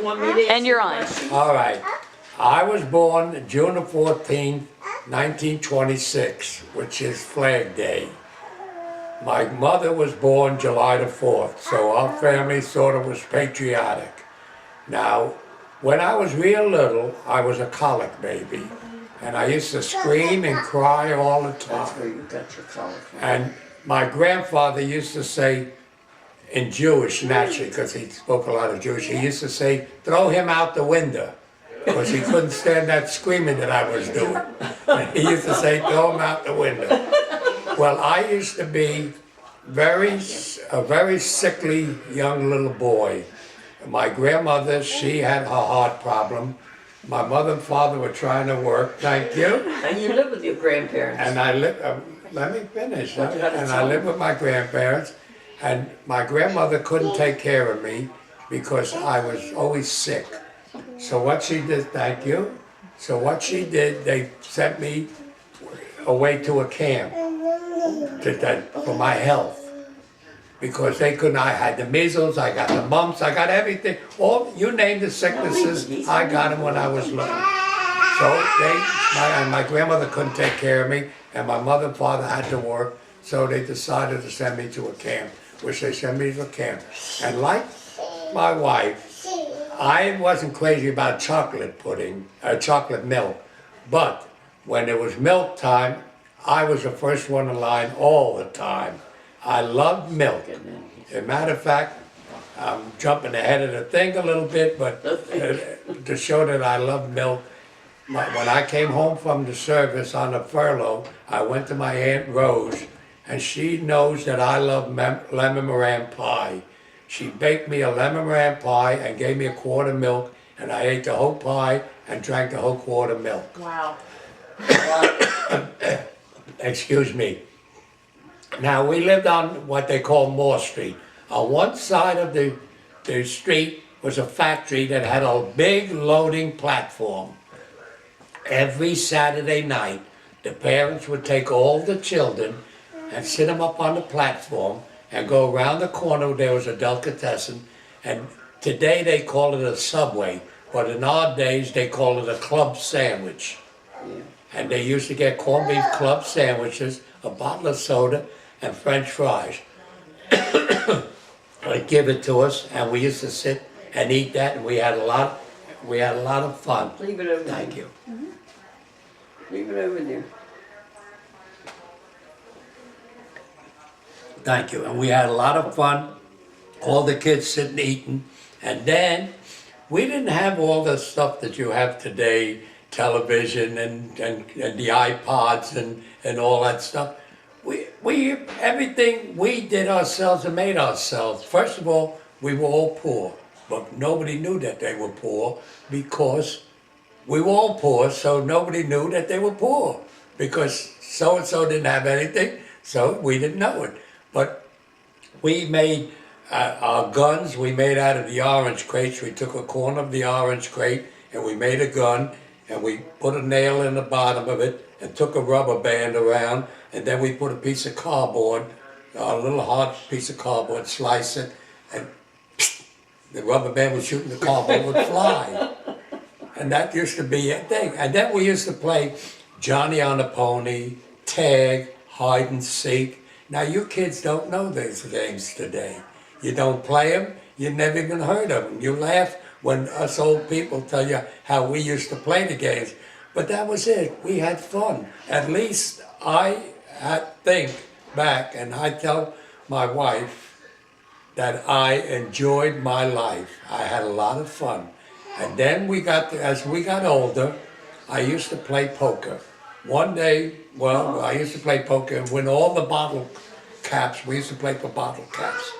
want me to ask And you're the on. question? All right. I was born June the 14th, 1926, which is Flag Day. My mother was born July the 4th, so our family sort of was patriotic. Now, when I was real little, I was a colic baby, and I used to scream and cry all the That's where time. you got your color from. And my grandfather used to say, in Jewish naturally, because he spoke a lot of Jewish, he used to say, throw him out the window, because he couldn't stand that screaming that I was doing. And he used to say, throw him out the window. Well, I used to be a very sickly young little boy. My grandmother, she had a heart problem. My mother and father were trying to work, thank you. And you live with your grandparents. And I live, let me finish. Well, you gotta And tell I me. lived with my grandparents, and my grandmother couldn't take care of me because I was always sick. So what she did, thank you. So what she did, they sent me away to a camp for my health. Because they couldn't, I had the measles, I got the mumps, I got everything. All, you name the sicknesses, I got them when I was little. So my grandmother couldn't take care of me, and my mother and father had to work, so they decided to send me to a camp, which they sent me to a camp. And like my wife, I wasn't crazy about chocolate pudding, chocolate milk, but when it was milk time, I was the first one in line all the time. I loved milk. As a matter of fact, I'm jumping ahead of the thing a little bit, but to show that I love milk, when I came home from the service on a furlough, I went to my Aunt Rose, and she knows that I love lemon meringue pie. She baked me a lemon meringue pie and gave me a quart of milk, and I ate the whole pie and drank the whole quart of milk. Wow. Excuse me. Now, we lived on what they call Moore Street. On one side of the street was a factory that had a big loading platform. Every Saturday night, the parents would take all the children and sit them up on the platform and go around the corner. There was a delicatessen, and today they call it a Subway, but in our days they call it a club sandwich. And they used to get corned beef club sandwiches, a bottle of soda, and French fries. They'd give it to us, and we used to sit and eat that, and we had a lot of fun. Leave it over there. Thank you. Leave it over there. Thank you. And we had a lot of fun. All the kids sitting eating, and then we didn't have all the stuff that you have today, television and the iPods and all that stuff. Everything we did ourselves and made ourselves. First of all, we were all poor, but nobody knew that they were poor because we were all poor, so nobody knew that they were poor because so-and-so didn't have anything, so we didn't know it. But we made our guns, we made out of the orange crates. We took a corner of the orange crate and we made a gun, and we put a nail in the bottom of it and took a rubber band around, and then we put a piece of cardboard, a little hard piece of cardboard, slice it, and the rubber band would shoot and the cardboard would fly. And that used to be a thing. And then we used to play Johnny on the Pony, tag, hide and seek. Now you kids don't know these games today. You don't play them, you never even heard of them. You laugh when us old people tell you how we used to play the games. But that was it. We had fun. At least I think back, and I tell my wife that I enjoyed my life. I had a lot of fun. And then as we got older, I used to play poker. One day, I used to play poker and win all the bottle caps. We used to play for bottle caps.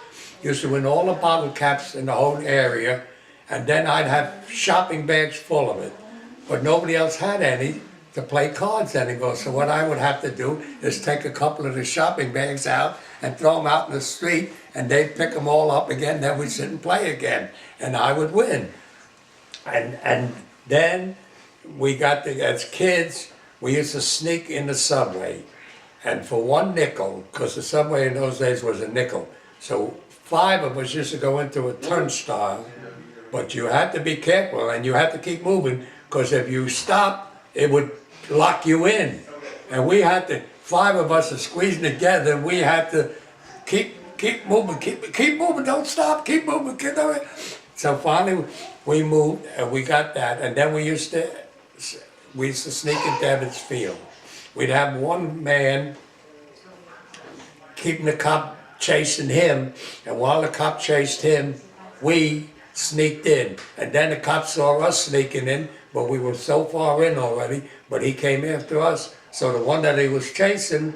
Used to win all the bottle caps in the whole area, and then I'd have shopping bags full of it. But nobody else had any to play cards anymore. So what I would have to do is take a couple of the shopping bags out and throw them out in the street, and they'd pick them all up again, then we'd sit and play again, and I would win. And then we got as kids, we used to sneak in the subway. And for 1 nickel, because the subway in those days was a nickel, so 5 of us used to go into a turnstile But you had to be careful and you had to keep moving, because if you stop, it would lock you in. And we had to, 5 of us are squeezing together, and we had to keep moving, keep moving, don't stop, keep moving, keep moving. So finally, we moved and we got that, and then we used to sneak into Ebbets Field. We'd have one man keeping the cop chasing him, and while the cop chased him, we sneaked in. And then the cop saw us sneaking in, but we were so far in already, but he came after us. So the one that he was chasing,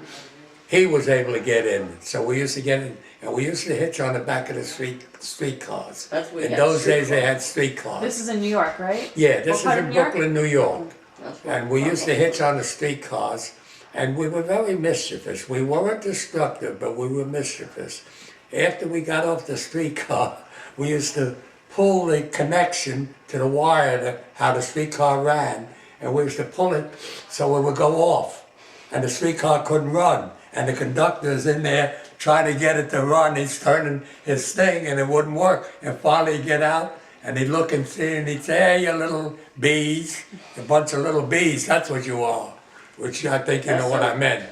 he was able to get in. So we used to get in, and we used to hitch on the back of the streetcars. That's what we In had, those days, they streetcars. had streetcars. This is in New York, right? Yeah, this is part of in New York? Brooklyn, New York. That's what And we used to hitch on the streetcars, and we were very mischievous. We weren't destructive, but we were mischievous. After we got off the streetcar, we used to pull the connection to the wire, how the streetcar ran, and we used to pull it so it would go off, and the streetcar couldn't run. And the conductor's in there trying to get it to run. He's turning his thing, and it wouldn't work. And finally he'd get out, and he'd look and see, and he'd say, "Hey, you little bees, a bunch of little bees, that's what you are." Which I think you know what I meant.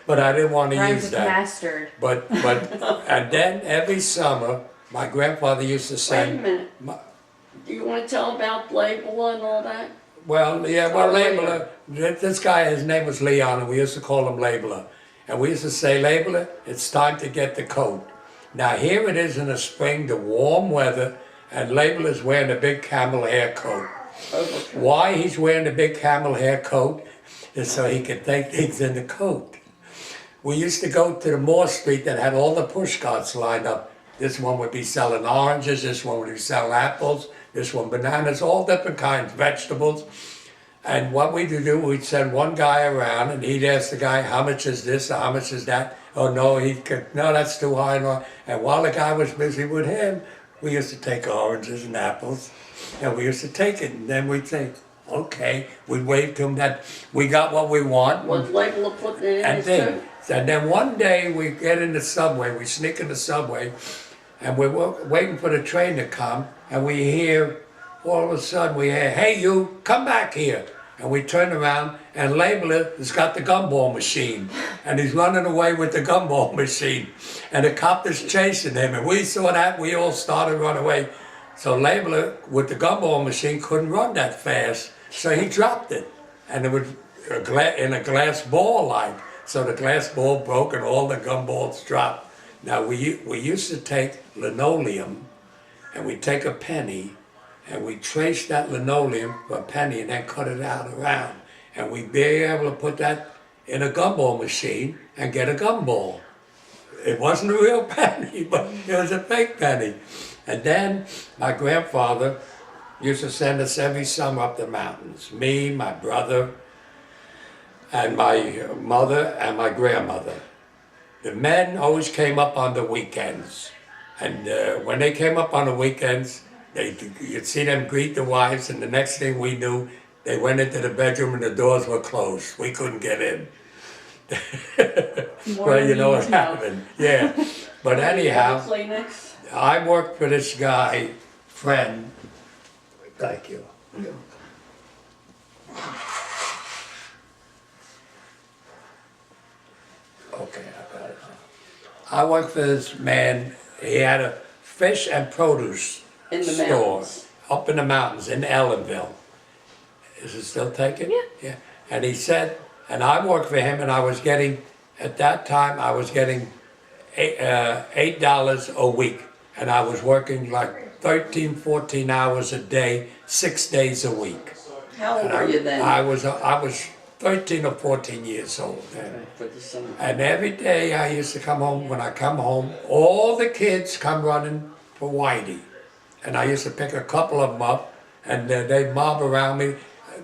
But I didn't want to Rhymes use with that. mastered. But, and then every summer, my grandfather used to Wait a send, minute. Do you want to tell about Label and all that? well, yeah, well, Oh, Labeler, this guy, his name was Leon, and we used to call him Labeler. And we used to say, "Labeler, it's time to get the coat." Now here it is in the spring, the warm weather, and Labeler's wearing a big camel hair coat. Overcoat. Why he's wearing the big camel hair coat is so he could take things in the coat. We used to go to the Moore Street that had all the push carts lined up. This one would be selling oranges, this one would be selling apples, this one bananas, all different kinds, vegetables. And what we'd do, we'd send one guy around and he'd ask the guy, "How much is this, or how much is that?" "Oh no, no, that's too high." And while the guy was busy with him, we used to take oranges and apples, and we used to take it, and then we'd say, "Okay," we'd wave to him that we got what we want. Was Label putting it in And his then, coat? and then one day we get in the subway, we sneak in the subway, and we're waiting for the train to come, and we hear, all of a sudden we hear, "Hey you, come back here." And we turn around, and Labeler has got the gumball machine, and he's running away with the gumball machine, and the cop is chasing him, and we saw that, we all started to run away. So Labeler, with the gumball machine, couldn't run that fast, so he dropped it, and it was in a glass ball like, so the glass ball broke and all the gumballs dropped. Now we used to take linoleum, and we'd take a penny, and we trace that linoleum for a penny and then cut it out around. And we'd be able to put that in a gumball machine and get a gumball. It wasn't a real penny, but it was a fake penny. And then my grandfather used to send us every summer up the mountains. Me, my brother, and my mother and my grandmother. The men always came up on the weekends. And when they came up on the weekends, you'd see them greet the wives, and the next thing we knew, they went into the bedroom and the doors were closed. We couldn't get in. Well, you know what happened. Yeah. But anyhow, Kleenex? I worked for this guy, friend. Thank you. Okay, I got it. I worked for this man. He had a fish and produce In the store mountains. up in the mountains in Ellenville. Is it still taken? Yeah. Yeah. And he said, and I worked for him, and I was getting, at that time, I was getting $8 a week. And I was working like 13, 14 hours a day, 6 days a week. How old And were you then? I was 13 or 14 years old then. For the summer. And every day I used to come home, when I come home, all the kids come running for Whitey. And I used to pick a couple of them up, and they'd mob around me.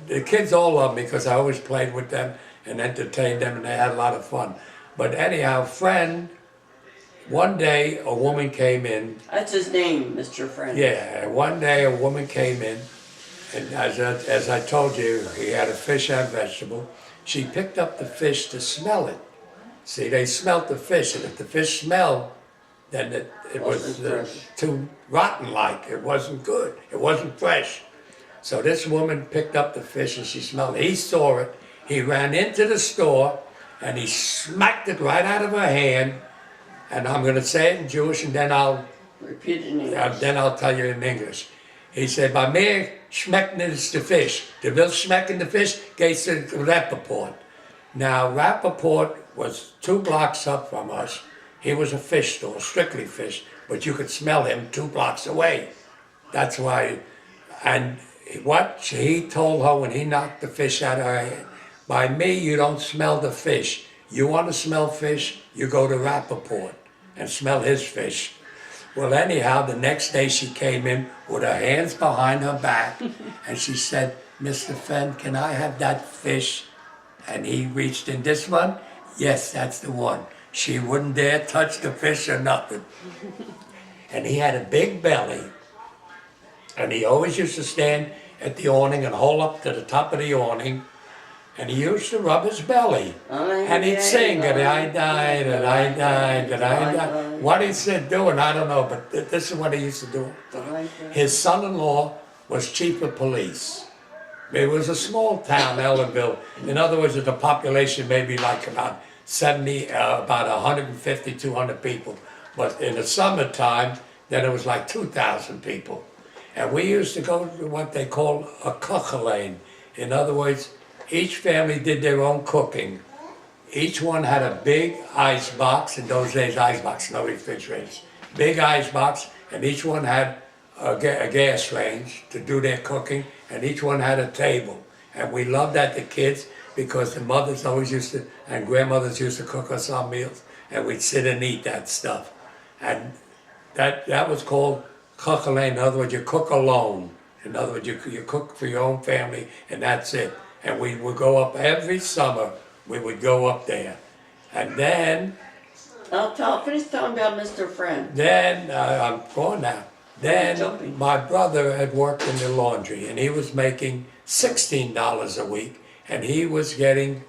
The kids all loved me because I always played with them and entertained them, and they had a lot of fun. But anyhow, one day a woman came in. That's his name, Mr. Friend. Yeah, one day a woman came in, and as I told you, he had a fish and vegetable. She picked up the fish to smell it. See, they smelt the fish, and if the fish smelled then it was Wasn't fresh. too rotten-like. It wasn't good. It wasn't fresh. So this woman picked up the fish and she smelled it. He saw it. He ran into the store and he smacked it right out of her hand. And I'm going to say it in Jewish and then I'll Repeat it in English. tell you in English. He said, "Bei mir schmecken ist the fish. Der will schmecken the fish, geht to Rappaport." Now, Rappaport was 2 blocks up from us. He was a fish store, strictly fish, but you could smell him 2 blocks away. That's why, and what he told her when he knocked the fish out of her hand, "By me, you don't smell the fish. You want to smell fish, you go to Rappaport and smell his fish." Well, anyhow, the next day she came in with her hands behind her back and she said, "Mr. Fenn, can I have that fish?" And he reached in, "This one?" "Yes, that's the one." She wouldn't dare touch the fish or nothing. And he had a big belly. And he always used to stand at the awning and hold up to the top of the awning. And he used to rub his belly. And he'd sing, "And I died, and I died, and I died." What he's doing, I don't know, but this is what he used to do. His son-in-law was chief of police. It was a small town, Ellenville. In other words, the population maybe like about 150, 200 people. But in the summertime, then it was like 2,000 people. And we used to go to what they call a kuchelane. In other words, each family did their own cooking. Each one had a big ice box. In those days, ice box, no refrigerators. Big ice box, and each one had a gas range to do their cooking, and each one had a table. And we loved that, the kids, because the mothers always used to, and grandmothers used to cook us our meals, and we'd sit and eat that stuff. And that was called kuchelane. In other words, you cook alone. In other words, you cook for your own family, and that's it. And we would go up every summer. We would go up there. And then... Finish talking about Mr. Friend. Then, I'm going now. Then my brother had worked in the laundry and he was making $16 a week and he was getting...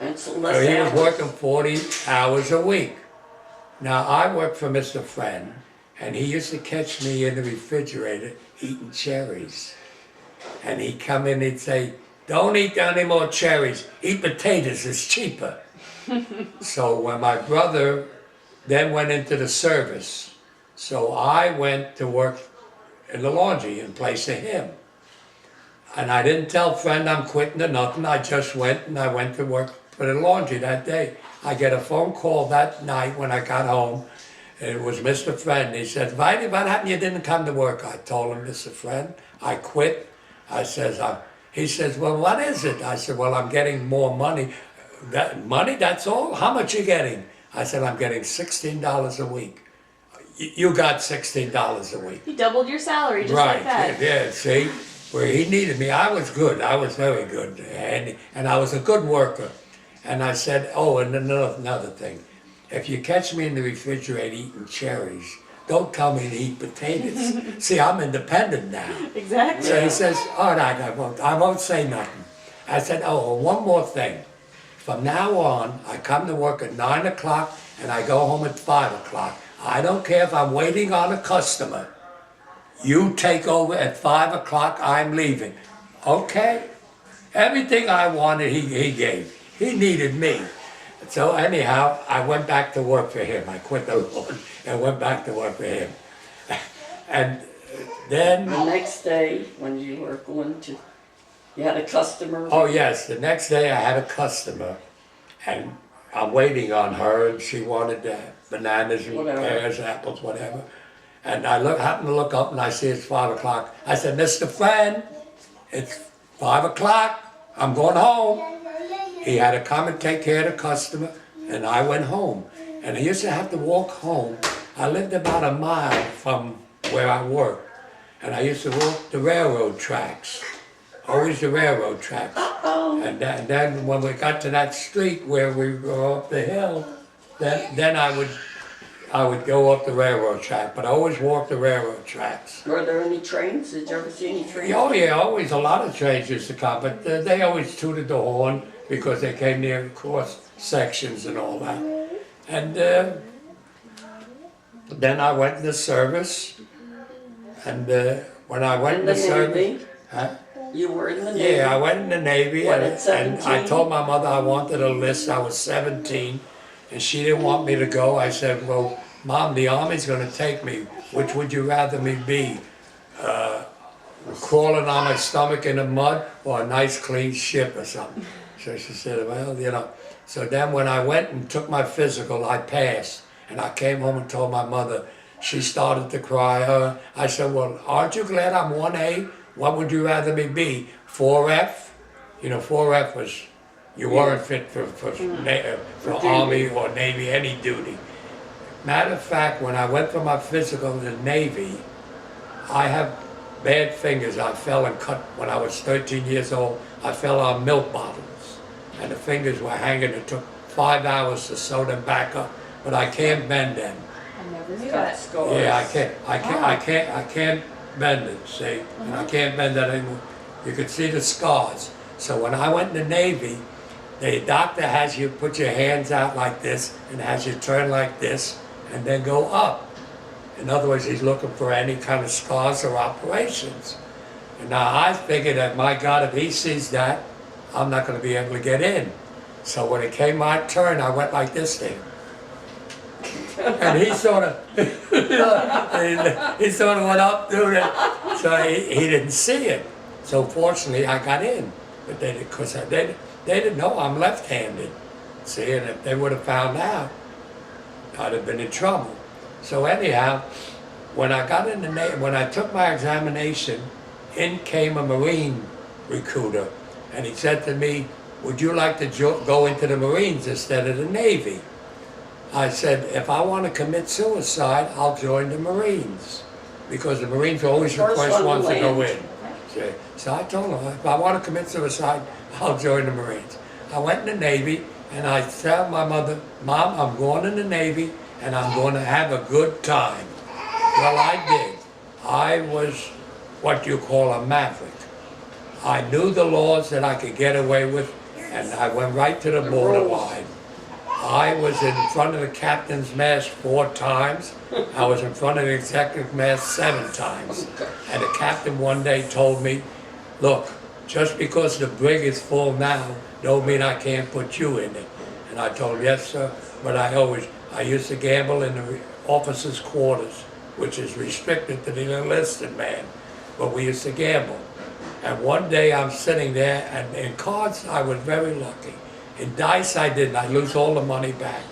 That's he less was working 40 hours a week. Now I worked for Mr. Friend and he used to catch me in the refrigerator eating cherries. And he'd come in and he'd say, "Don't eat any more cherries, eat potatoes, it's cheaper." So when my brother then went into the service, so I went to work in the laundry in place of him. And I didn't tell Friend I'm quitting or nothing, I just went and I went to work for the laundry that day. I get a phone call that night when I got home, and it was Mr. Friend. He said, "Whitey, what happened you didn't come to work?" I told him, "Mr. Friend, I quit." I says, he says, "Well, what is it?" I said, "Well, I'm getting more money." "Money, that's all? How much you getting?" I said, "I'm getting $16 a week." "You got $16 a week." He doubled your salary just Right, like that. yeah, see, where he needed me, I was good, I was very good, and I was a good worker. And I said, "Oh, and another thing, if you catch me in the refrigerator eating cherries, don't tell me to eat potatoes." See, I'm independent now. Exactly. So he says, "All right, I won't say nothing." I said, "Oh, one more thing. From now on, I come to work at 9 o'clock and I go home at 5 o'clock. I don't care if I'm waiting on a customer. You take over at 5 o'clock, I'm leaving." Okay? Everything I wanted, he gave. He needed me. So anyhow, I went back to work for him. I quit the lawn and went back to work for him. And then... The next day, when you were going to, you had a customer. Oh yes, the next day I had a customer and I'm waiting on her and she wanted bananas and Whatever. pears, apples, whatever. And I happened to look up and I see it's 5 o'clock. I said, "Mr. Friend, it's 5 o'clock, I'm going home." He had to come and take care of the customer and I went home. And I used to have to walk home. I lived about a mile from where I worked. And I used to walk the railroad tracks. Always the railroad tracks. And then when we got to that street where we were up the hill, then I would go up the railroad track, but I always walked the railroad tracks. Were there any trains? Did you ever see any trains? Oh yeah, always a lot of trains used to come, but they always tooted the horn because they came near cross sections and all that. And Then I went in the service, and when I went in the service, Navy. huh? You were in the Navy. Yeah, I went in the Navy, What, and, at and I 17? told my mother I wanted a list. I was 17, and she didn't want me to go. I said, well, Mom, the Army's going to take me. Which would you rather me be? Crawling on my stomach in the mud or a nice clean ship or something? So she said, well, you know. So then when I went and took my physical, I passed. And I came home and told my mother. She started to cry. I said, well, aren't you glad I'm 1A? What would you rather me be? 4F? You know, 4F was, you weren't fit for Army or Navy, any duty. Matter of fact, when I went for my physical in the Navy, I have bad fingers. I fell and cut when I was 13 years old. I fell on milk bottles, and the fingers were hanging. It took 5 hours to sew them back up, but I can't bend them. I never knew Got that. scars. Yeah, I can't bend it, see? And I can't bend that anymore. You can see the scars. So when I went in the Navy, the doctor has you put your hands out like this and has you turn like this and then go up. In other words, he's looking for any kind of scars or operations. And now I figured that, my God, if he sees that, I'm not going to be able to get in. So when it came my turn, I went like this thing. And he sort of, he sort of went up doing it, so he didn't see it. So fortunately, I got in, but because they didn't know I'm left-handed. See, and if they would have found out, I'd have been in trouble. So anyhow, when I got in the when I took my examination, in came a Marine recruiter, and he said to me, "Would you like to go into the Marines instead of the Navy?" I said, if I want to commit suicide, I'll join the Marines. Because the Marines are always the first ones to go in. So I told him, if I want to commit suicide, I'll join the Marines. I went in the Navy, and I told my mother, Mom, I'm going in the Navy, and I'm going to have a good time. Well, I did. I was what you call a maverick. I knew the laws that I could get away with, and I went right to the borderline. I was in front of the captain's mast 4 times. I was in front of the executive mast 7 times. And the captain one day told me, look, just because the brig is full now, don't mean I can't put you in it. And I told him, yes, sir, but I used to gamble in the officers' quarters, which is restricted to the enlisted man, but we used to gamble. And one day I'm sitting there, and in cards I was very lucky. In dice I didn't, I lose all the money back.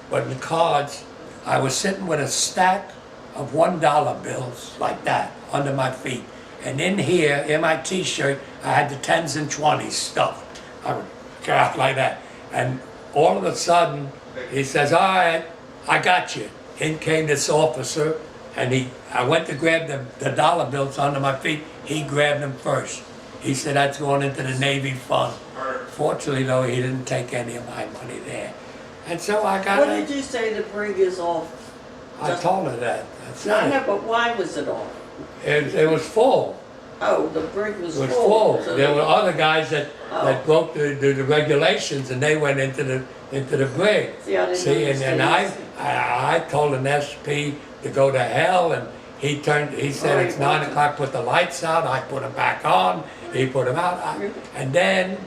But in cards, I was sitting with a stack of $1 bills like that under my feet. And in here, in my t-shirt, I had the 10s and 20s stuffed. I would go out like that. And all of a sudden, he says, all right, I got you. In came this officer, and I went to grab the dollar bills under my feet. He grabbed them first. He said, that's going into the Navy fund. Fortunately, though, he didn't take any of my money there. And so I got What did you say the brig is off? I told her that. That's No, it. no, but why was it off? It was full. Oh, the brig was It was full. full. So There were other guys that Oh. broke the regulations, and they went into the brig. See, I didn't See, and understand. I told an SP to go to hell, and he said, Right, it's 9 right. o'clock, put the lights out. I put them back on. He put them out. And then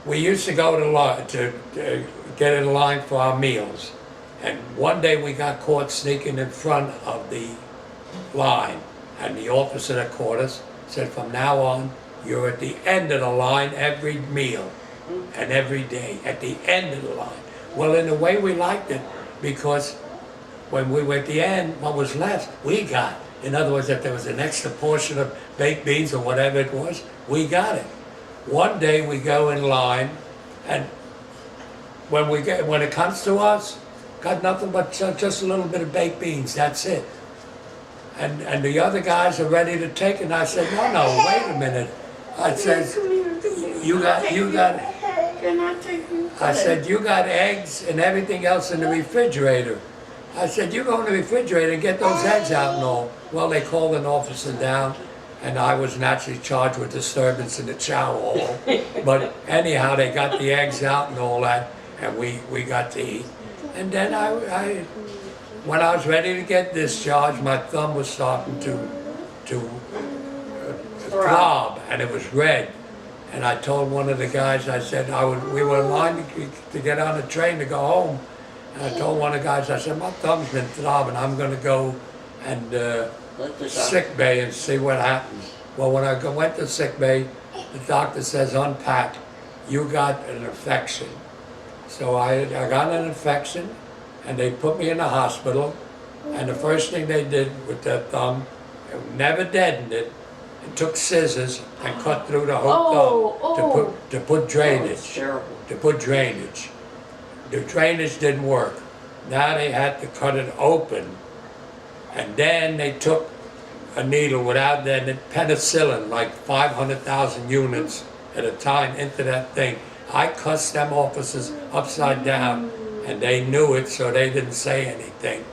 we used to go to get in line for our meals. And one day we got caught sneaking in front of the line. And the officer that caught us said, from now on, you're at the end of the line every meal and every day, at the end of the line. Well, in a way we liked it, because when we were at the end, what was left, we got. In other words, if there was an extra portion of baked beans or whatever it was, we got it. One day we go in line, and when it comes to us, got nothing but just a little bit of baked beans, that's it. And the other guys are ready to take it, and I said, no, wait a minute. I said, you got, Can I take you? I said, you got eggs and everything else in the refrigerator. I said, you go in the refrigerator and get those eggs out and all. Well, they called an officer down, and I was naturally charged with disturbance in the chow hall. But anyhow, they got the eggs out and all that, and we got to eat. And then when I was ready to get discharged, my thumb was starting to throb, and it was red. And I told one of the guys, I said, we were in line to get on the train to go home. And I told one of the guys, I said, my thumb's been throbbing. I'm going to go and sick bay and see what happens. Well, when I went to sick bay, the doctor says, unpack. You got an infection. So I got an infection, and they put me in the hospital. And the first thing they did with that thumb, never deadened it, and took scissors and cut through the whole thumb to put drainage. To put drainage. The drainage didn't work. Now they had to cut it open, and then they took a needle without that penicillin, like 500,000 units at a time into that thing. I cussed them officers upside down, and they knew it, so they didn't say anything.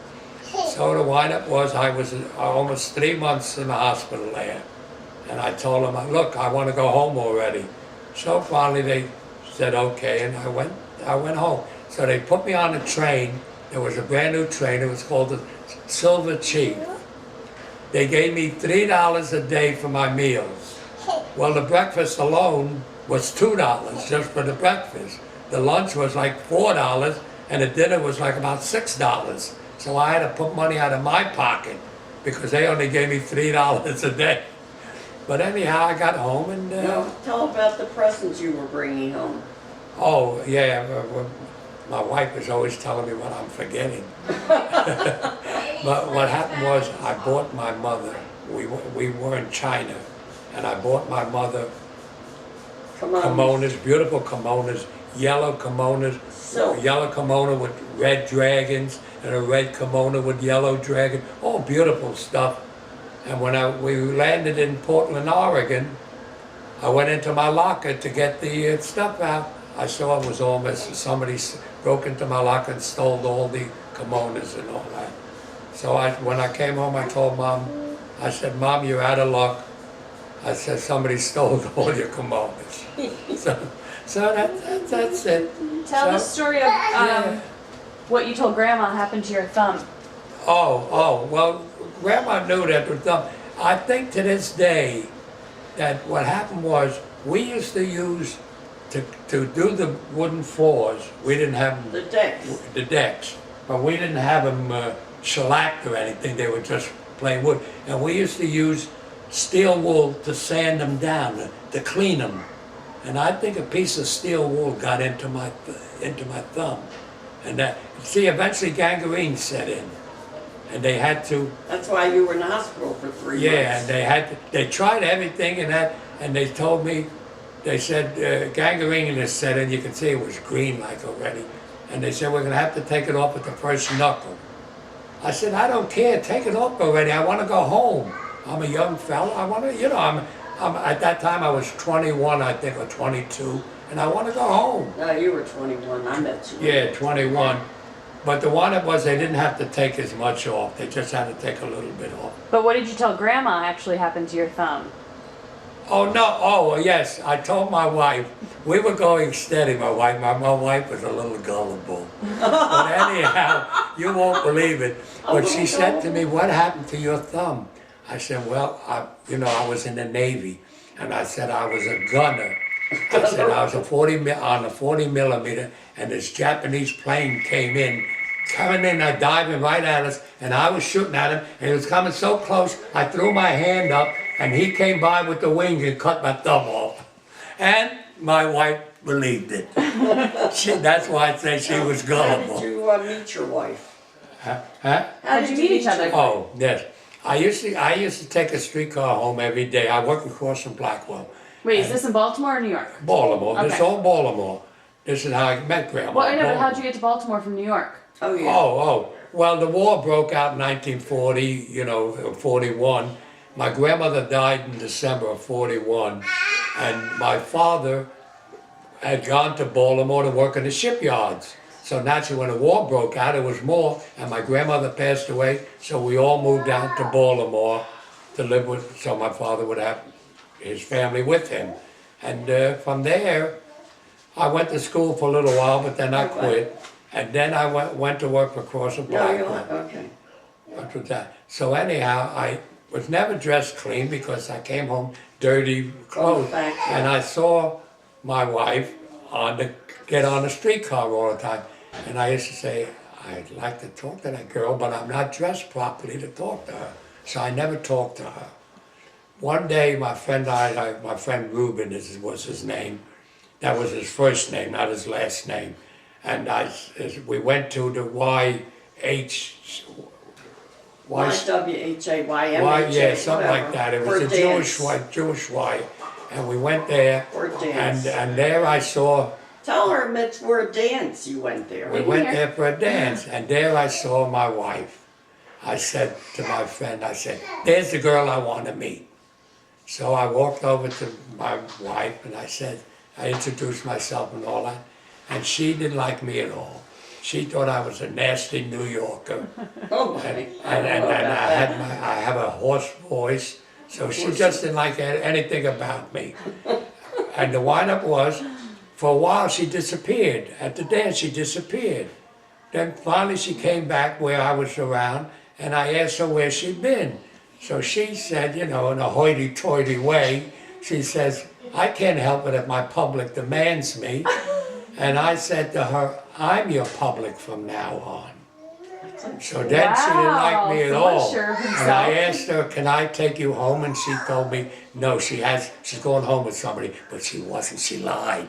So the wind-up was I was almost 3 months in the hospital there. And I told them, look, I want to go home already. So finally they said, okay, and I went home. So they put me on a train. There was a brand new train. It was called the Silver Chief. They gave me $3 a day for my meals. Well, the breakfast alone was $2 just for the breakfast. The lunch was like $4, and the dinner was like about $6. So I had to put money out of my pocket because they only gave me $3 a day. But anyhow, I got home and... Now, tell about the presents you were bringing home. Oh, yeah. My wife was always telling me what I'm forgetting. But what happened was I bought my mother. We were in China, and I bought my mother kimonos, beautiful kimonos, yellow kimonos, yellow kimono with red dragons, and a red kimono with yellow dragon. All beautiful stuff. And when we landed in Portland, Oregon, I went into my locker to get the stuff out. I saw it was all messy. Somebody broke into my locker and stole all the kimonos and all that. So when I came home, I told Mom, I said, Mom, you're out of luck. I said, somebody stole all your kimonos. so that's it. Tell the story of what you told Grandma happened to your thumb. Well, Grandma knew that the thumb. I think to this day that what happened was we used to use to do the wooden floors. We didn't have the decks, but we didn't have them shellacked or anything. They were just plain wood, and we used to use steel wool to sand them down, to clean them. And I think a piece of steel wool got into my thumb, and eventually gangrene set in. And they had to. That's why you were in the hospital for 3 months. Yeah, and they tried everything and they told me, they said gangrene is set in. You can see it was green like already. And they said, we're going to have to take it off at the first knuckle. I said, I don't care, take it off already. I want to go home. I'm a young fella. I want to, I'm at that time I was 21, I think, or 22, and I want to go home. No, you were 21. I met you. Yeah, 21. But the one was they didn't have to take as much off. They just had to take a little bit off. But what did you tell Grandma actually happened to your thumb? Oh, no. Oh, yes. I told my wife. We were going steady, my wife. My wife was a little gullible. But anyhow, you won't believe it. But she said to me, what happened to your thumb? I said, well, I was in the Navy. And I said I was a gunner. I said I was on a 40 millimeter, and this Japanese plane came in, coming in, diving right at us, and I was shooting at him, and he was coming so close, I threw my hand up, and he came by with the wing and cut my thumb off. And my wife believed it. That's why I say she was gullible. How did you meet your wife? Huh? How did you meet each other? Oh, yes. I used to take a streetcar home every day. I worked across from Blackwell. Wait, is this in Baltimore or New York? Baltimore. Okay. This is all Baltimore. This is how I met Grandma. Well, I know, but how'd you get to Baltimore from New York? Oh, yeah. Oh. Well, the war broke out in 1940, 41. My grandmother died in December of 41. And my father had gone to Baltimore to work in the shipyards. So naturally, when the war broke out, it was more, and my grandmother passed away, so we all moved down to Baltimore to live with, so my father would have his family with him. And from there, I went to school for a little while, but then I quit. And then I went to work for Cross and No, you're Blackwell. okay. What was that? So anyhow, I was never dressed clean because I came home dirty clothes. factory. And I saw my wife get on the streetcar all the time. And I used to say, I'd like to talk to that girl, but I'm not dressed properly to talk to her. So I never talked to her. One day, my friend Ruben was his name. That was his first name, not his last name. And we went to the YWHA, something like that. It was a Jewish Y. And we went there, Or dance. and there I saw, Tell her it's for a dance you went there. we went there for a dance, and there I saw my wife. I said to my friend, I said, there's the girl I want to meet. So I walked over to my wife and I introduced myself and all that, and she didn't like me at all. She thought I was a nasty New Yorker. Oh, And, boy. I and, don't know and about that. I have a hoarse voice, so she just didn't like anything about me. And the wind-up was, for a while she disappeared. At the dance she disappeared. Then finally she came back where I was around, and I asked her where she'd been. So she said, in a hoity-toity way, she says, I can't help it if my public demands me. And I said to her, I'm your public from now on. So then she didn't like me at Wow, all. sure of And himself. I asked her, can I take you home? And she told me, no, she's going home with somebody. But she wasn't, she lied.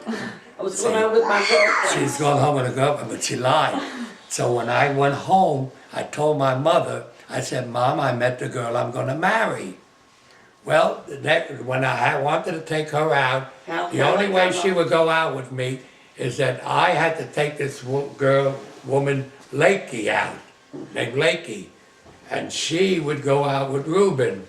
I was going out with my girlfriend. She's going home with a girlfriend, but she lied. So when I went home, I told my mother, I said, Mom, I met the girl I'm going to marry. Well, when I wanted to take her out, the only way she would go out with me is that I had to take this woman, Lakey, out, named Lakey. And she would go out with Reuben.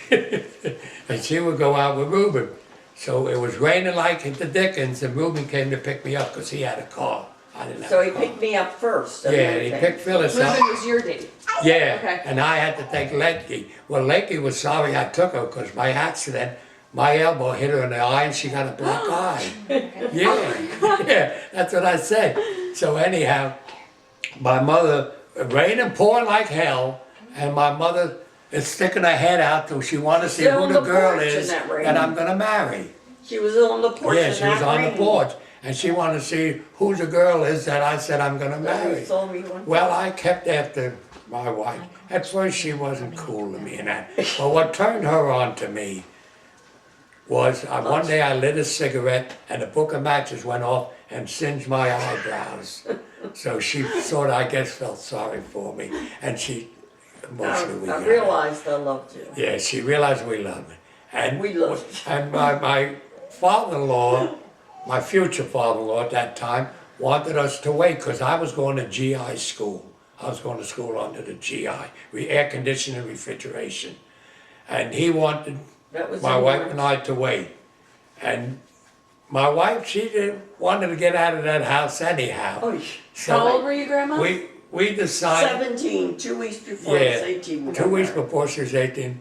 And she would go out with Reuben. So it was raining like the Dickens, and Reuben came to pick me up because he had a car. I didn't have So a he car. picked me up first. and Yeah, and he everything. picked Phyllis up. Ruben was your date. Yeah, Okay. and I had to take Lakey. Well, Lakey was sorry I took her because by accident, my elbow hit her in the eye and she got a black eye. Yeah, that's what I said. So anyhow, my mother, rain and pouring like hell, and my mother is sticking her head out till she wanted to see Still who on the the girl porch in is that rain. that I'm gonna marry. She was on the porch. Yeah, in she was that on the rain. porch, and she wanted to see who the girl is that I said I'm gonna You marry. saw me one. Well, I kept after my wife. At first she wasn't cool to me and that. But what turned her on to me was one day I lit a cigarette and a book of matches went off and singed my eyebrows. So she sort of, I guess, felt sorry for me. And she emotionally I realized I loved you. yeah, she realized we loved it. And We loved you. And my father-in-law, my future father-in-law at that time, wanted us to wait because I was going to GI school. I was going to school under the GI, air conditioning and refrigeration. And he wanted That was my in wife March. and I to wait. And my wife, wanted to get out of that house anyhow. Oh, So How old were you, Grandma? we decided, 17, 2 weeks before I was 18. we 2 got weeks married. before she was 18,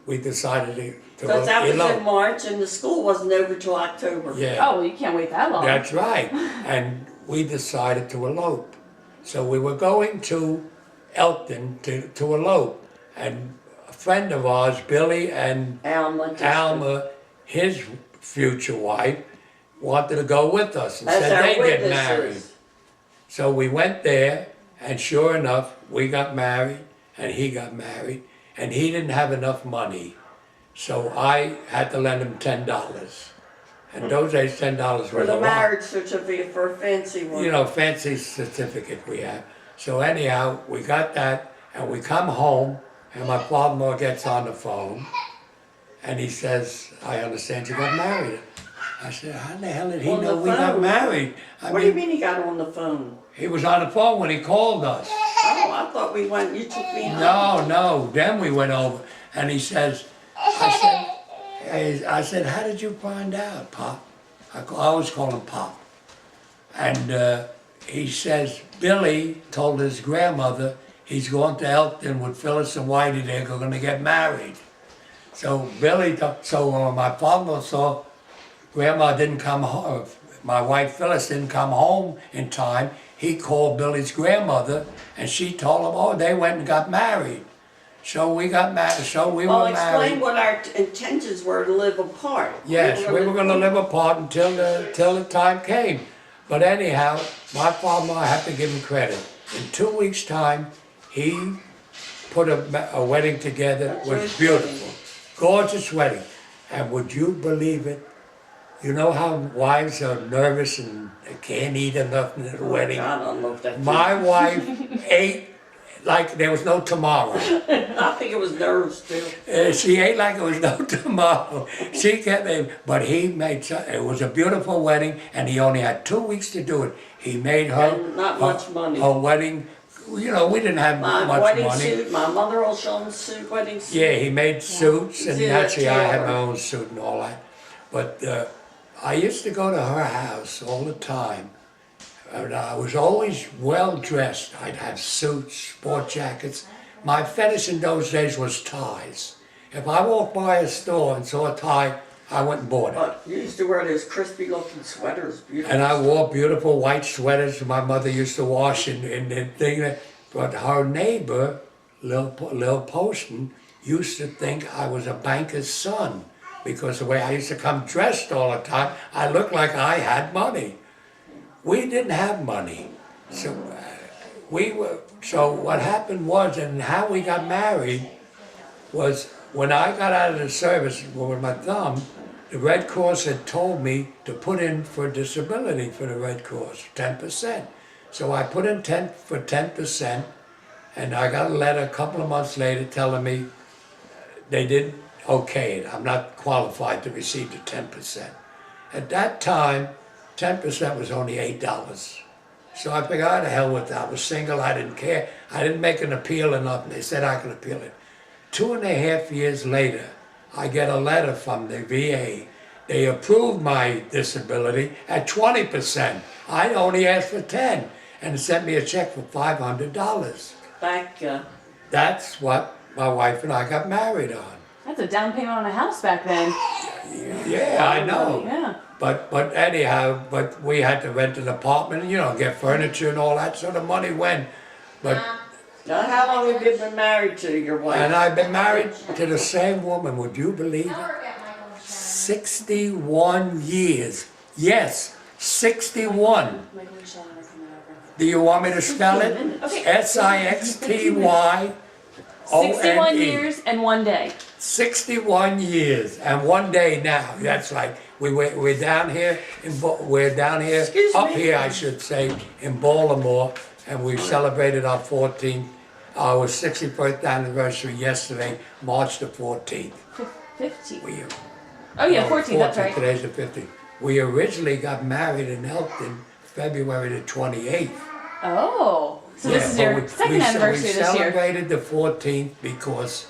we decided to Because that was elope. in March and the school wasn't over till October. Yeah. Oh, well, you can't wait that long. That's right. And we decided to elope. So we were going to Elkton to elope. And a friend of ours, Billy and Alma, his future wife, wanted to go with us and As said our they'd get married. witnesses. So we went there, and sure enough, we got married, and he got married, and he didn't have enough money. So I had to lend him $10. And those days, $10 was For a the lot. marriage certificate for a fancy one. Fancy certificate we have. So anyhow, we got that, and we come home, and my father-in-law gets on the phone, and he says, I understand you got married. I said, how the hell did he On know the we got phone? married? What do you mean he got on the phone? He was on the phone when he called us. Oh, I thought we went, you took me home. No, then we went over, and he says, I said, how did you find out, Pop? I always call him Pop. And he says, Billy told his grandmother he's going to Elkton with Phyllis and Whitey, they're going to get married. So my father-in-law saw Grandma didn't come home, my wife Phyllis didn't come home in time, he called Billy's grandmother and she told him, oh, they went and got married. So we got married, so we Well, were explain married. what our intentions were to live apart. Yes, we were gonna live apart until the time came. But anyhow, my father-in-law, I have to give him credit. In 2 weeks' time, he put a wedding together. It was beautiful, gorgeous wedding. And would you believe it? You know how wives are nervous and they can't eat enough at a wedding? God, I don't know if that's My wife ate like there was no tomorrow. I think it was nerves too. She ate like it was no tomorrow. She kept it, but he made, it was a beautiful wedding and he only had 2 weeks to do it. He made her, And not much money. her wedding, you know, we didn't have My much wedding money. suit, my mother-in-law's suit, wedding suit. Yeah, he made suits and He's a naturally I had my tailor. own suit and all that. But I used to go to her house all the time. And I was always well dressed. I'd have suits, sport jackets. My fetish in those days was ties. If I walked by a store and saw a tie, I went and bought it. But you used to wear those crispy looking sweaters, beautiful. And I wore beautiful white sweaters my mother used to wash and thing. But her neighbor, Lil Poston, used to think I was a banker's son because the way I used to come dressed all the time, I looked like I had money. We didn't have money, so So what happened was, and how we got married, was when I got out of the service with my thumb, the Red Cross had told me to put in for disability for the Red Cross, 10%. So I put in 10%, and I got a letter a couple of months later telling me they didn't okay it. I'm not qualified to receive the 10%. At that time, 10% was only $8. So I figured, oh, the hell with that. I was single, I didn't care. I didn't make an appeal or nothing. They said I could appeal it. 2.5 years later, I get a letter from the VA. They approved my disability at 20%. I only asked for 10 and sent me a check for $500. Back, That's what my wife and I got married on. That's a down payment on a house back then. Yeah, I know. Yeah. But anyhow, but we had to rent an apartment, you know, get furniture and all that, so the money went. But now how long have you been married to your wife? and I've been married to the same woman, would you believe it? 61 years. Yes, 61. Michael and Shannon are coming over. Do you want me to spell it? Okay. SIXTYONE. 61 years and 1 day. 61 years and 1 day now. That's right. We're down here we're down here Excuse up me? here, I should say, in Baltimore, and we celebrated our 61st anniversary yesterday, March the 14th. 15. We, Oh yeah, 14, that's right. Today's the 15th. We originally got married in Elkton, February the 28th. Oh, so this is but your second anniversary we this year. celebrated the 14th because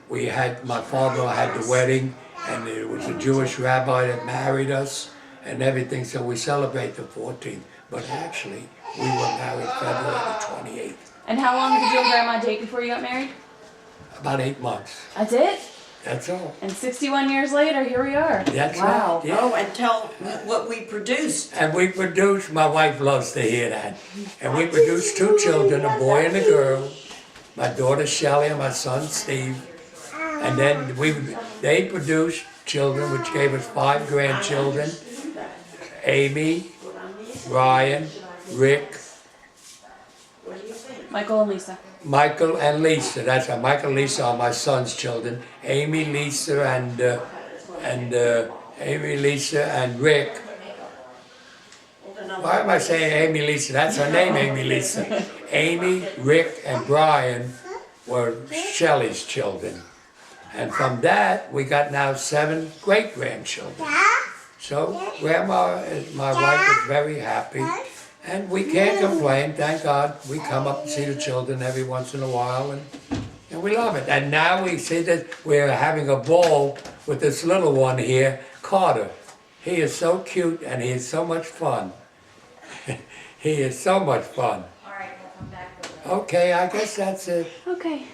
my father had the wedding, and it was a Jewish rabbi that married us and everything, so we celebrate the 14th. But actually, we were married February the 28th. And how long did you and Grandma date before you got married? About 8 months. That's it? That's all. And 61 years later, here we are. That's wow. right. Yeah. Oh, and tell what we produced. And we produced, my wife loves to hear that. And we produced 2 children, a boy and a girl. My daughter Shelley and my son Steve. And then they produced children, which gave us 5 grandchildren. Amy, Brian, Rick, Michael and Lisa. Michael and Lisa. That's right. Michael and Lisa are my son's children. Amy, Lisa, and Amy, Lisa, and Rick. Why am I saying Amy, Lisa? That's her name, Amy, Lisa. Amy, Rick, and Brian were Shelley's children. And from that, we got now 7 great-grandchildren. So Grandma, my wife, is very happy. And we can't complain, thank God. We come up and see the children every once in a while, and we love it. And now we see that we're having a ball with this little one here, Carter. He is so cute and he is so much fun. He is so much fun. All right, we'll come back with it. Okay, I guess that's it. Okay.